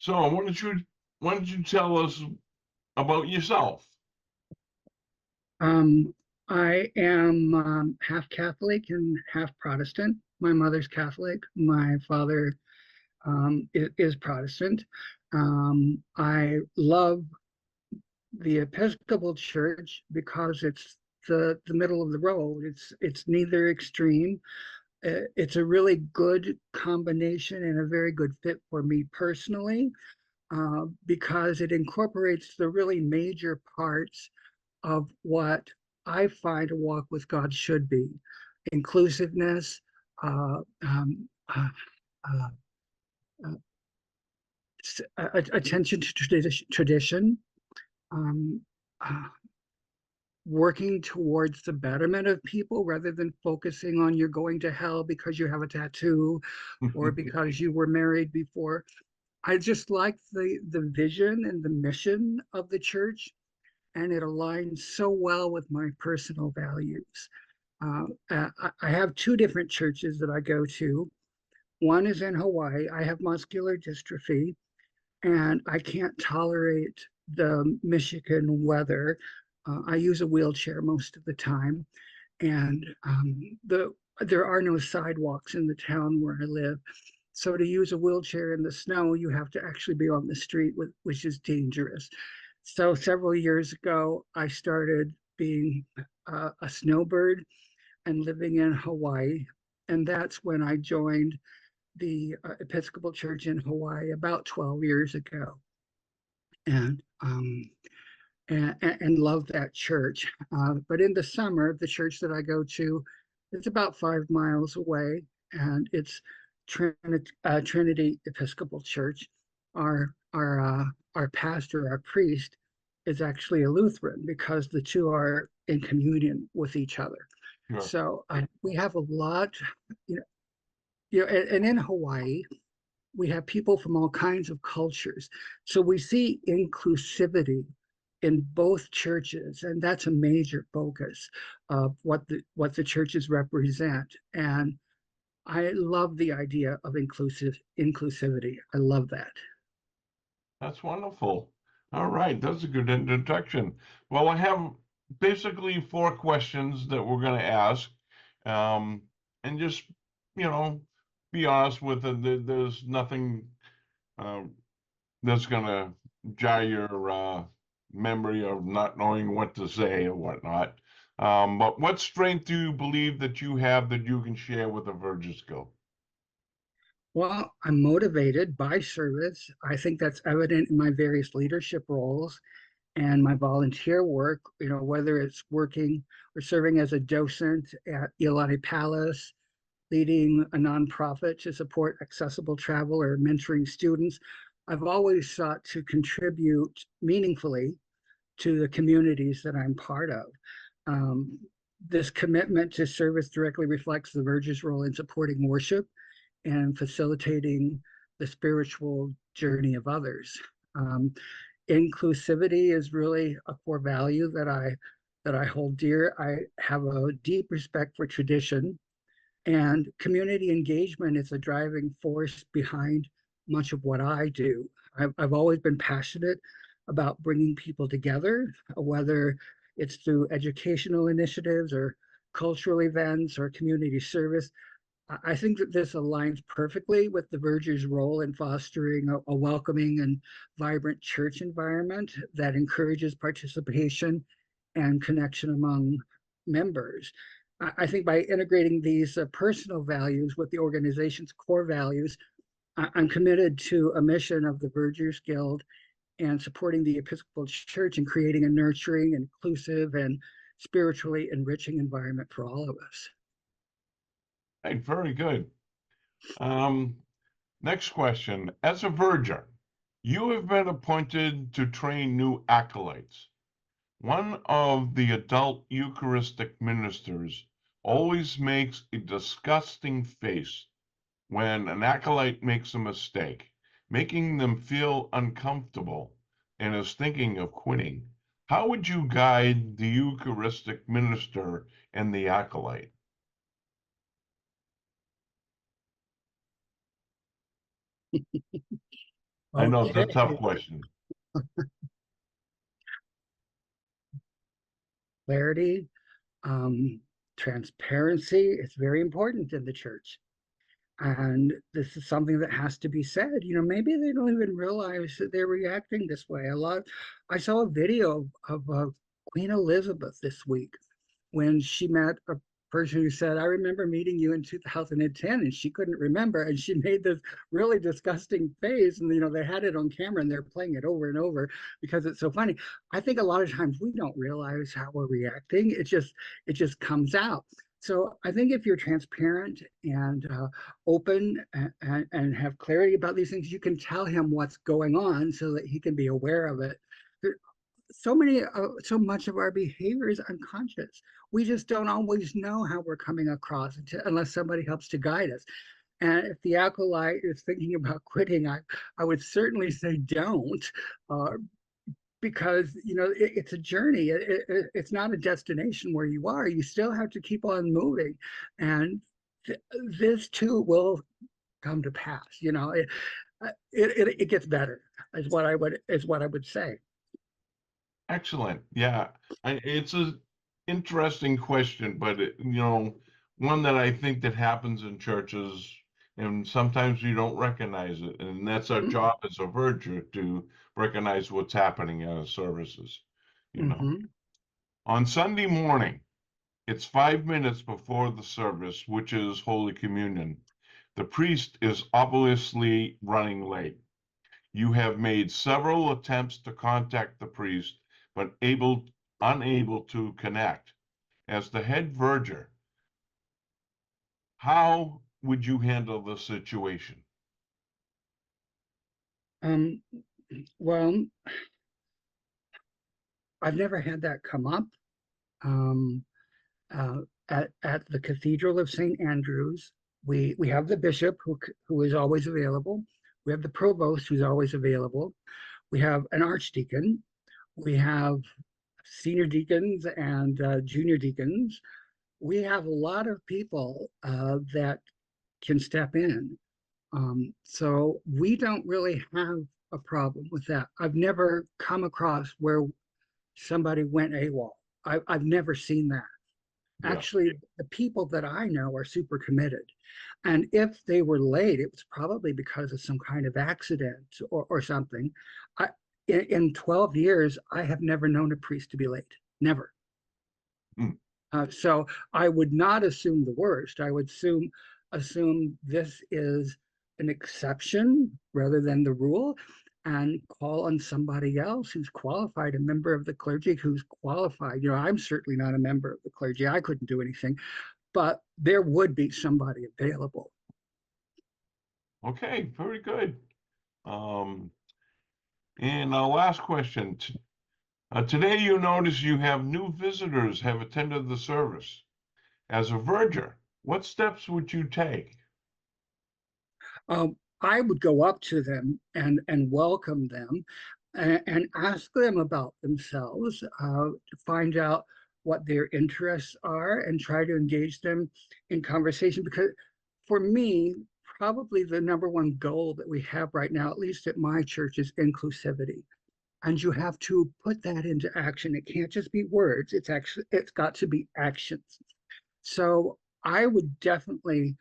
So why don't you tell us about yourself? Um, I am half Catholic and half Protestant. My mother's Catholic. My father is Protestant. I love the Episcopal Church because it's the middle of the road. It's neither extreme. It's a really good combination and a very good fit for me personally, because it incorporates the really major parts of what I find a walk with God should be: inclusiveness, uh, um, uh, uh, attention to tradition, um, uh, working towards the betterment of people rather than focusing on you're going to hell because you have a tattoo or because you were married before. I just like the vision and the mission of the church, and it aligns so well with my personal values. I have two different churches that I go to. One is in Hawaii. I have muscular dystrophy, and I can't tolerate the Michigan weather. I use a wheelchair most of the time, and there are no sidewalks in the town where I live. So to use a wheelchair in the snow, you have to actually be on the street, which is dangerous. So several years ago, I started being a snowbird and living in Hawaii. And that's when I joined the Episcopal Church in Hawaii about 12 years ago. And and love that church. But in the summer, the church that I go to is about 5 miles away, and it's Trinity Episcopal Church. Our pastor, our priest, is actually a Lutheran because the two are in communion with each other. Sure. So we have a lot, you know, and in Hawaii, we have people from all kinds of cultures. So we see inclusivity in both churches, and that's a major focus of what the churches represent. And I love the idea of inclusivity. I love that. That's wonderful. All right, that's a good introduction. Well, I have basically four questions that we're going to ask, um, and just be honest with it. There's nothing uh, that's going to jar your memory of not knowing what to say or whatnot. But what strength do you believe that you have that you can share with a Verger skill? Well, I'm motivated by service. I think that's evident in my various leadership roles and my volunteer work, whether it's working or serving as a docent at Iolani Palace, leading a nonprofit to support accessible travel, or mentoring students. I've always sought to contribute meaningfully to the communities that I'm part of. Um, this commitment to service directly reflects the Verger's role in supporting worship and facilitating the spiritual journey of others. Um, Inclusivity is really a core value that I hold dear. I have a deep respect for tradition, and community engagement is a driving force behind much of what I do. I've always been passionate about bringing people together, whether it's through educational initiatives or cultural events or community service. I think that this aligns perfectly with the Verger's role in fostering a welcoming and vibrant church environment that encourages participation and connection among members. I think by integrating these personal values with the organization's core values, I'm committed to a mission of the Vergers Guild and supporting the Episcopal Church and creating a nurturing, inclusive, and spiritually enriching environment for all of us. Hey, very good. Um, Next question. As a Verger, you have been appointed to train new acolytes. One of the adult Eucharistic ministers always makes a disgusting face when an acolyte makes a mistake, making them feel uncomfortable and is thinking of quitting. How would you guide the Eucharistic minister and the acolyte? I know it's a Okay. tough question. Clarity, transparency, it's very important in the church. And this is something that has to be said. Maybe they don't even realize that they're reacting this way. I saw a video of Queen Elizabeth this week when she met a person who said, I remember meeting you in 2010, and she couldn't remember. And she made this really disgusting face. And, they had it on camera and they're playing it over and over because it's so funny. I think a lot of times we don't realize how we're reacting. It just comes out. So I think if you're transparent and open and have clarity about these things, you can tell him what's going on so that he can be aware of it. So much of our behavior is unconscious. We just don't always know how we're coming across unless somebody helps to guide us. And if the acolyte is thinking about quitting, I would certainly say don't, uh, because it's a journey. It's not a destination where you are. You still have to keep on moving, and th this too will come to pass. It gets better, is what I would say. Excellent. Yeah, it's a interesting question, but one that I think that happens in churches, and sometimes we don't recognize it, and that's our Mm-hmm. job as a verger to recognize what's happening in our services. You know, Mm-hmm. on Sunday morning, it's 5 minutes before the service, which is Holy Communion. The priest is obviously running late. You have made several attempts to contact the priest, but unable to connect. As the head verger, how would you handle the situation? Um, well, I've never had that come up. Um, uh, at the Cathedral of St. Andrews, we have the bishop who is always available. We have the provost who's always available. We have an archdeacon. We have senior deacons and junior deacons. We have a lot of people that can step in. So we don't really have a problem with that. I've never come across where somebody went AWOL. I've never seen that. Yeah, Actually, the people that I know are super committed. And if they were late, it was probably because of some kind of accident or something. I, in 12 years, I have never known a priest to be late. Never. mm, So I would not assume the worst. I would assume this is an exception rather than the rule, and call on somebody else who's qualified, a member of the clergy who's qualified. I'm certainly not a member of the clergy. I couldn't do anything, but there would be somebody available. okay, very good. And our last question. Today you notice you have new visitors have attended the service. As a verger, what steps would you take? I would go up to them and welcome them and ask them about themselves, to find out what their interests are and try to engage them in conversation. Because for me, probably the number one goal that we have right now, at least at my church, is inclusivity. And you have to put that into action. It can't just be words. It's got to be actions. So I would definitely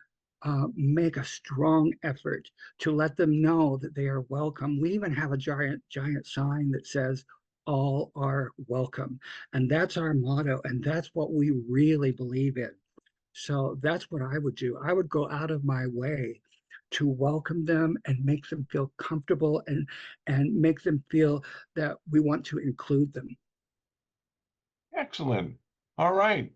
make a strong effort to let them know that they are welcome. We even have a giant sign that says, all are welcome. And that's our motto. And that's what we really believe in. So that's what I would do. I would go out of my way to welcome them and make them feel comfortable and make them feel that we want to include them. Excellent. All right.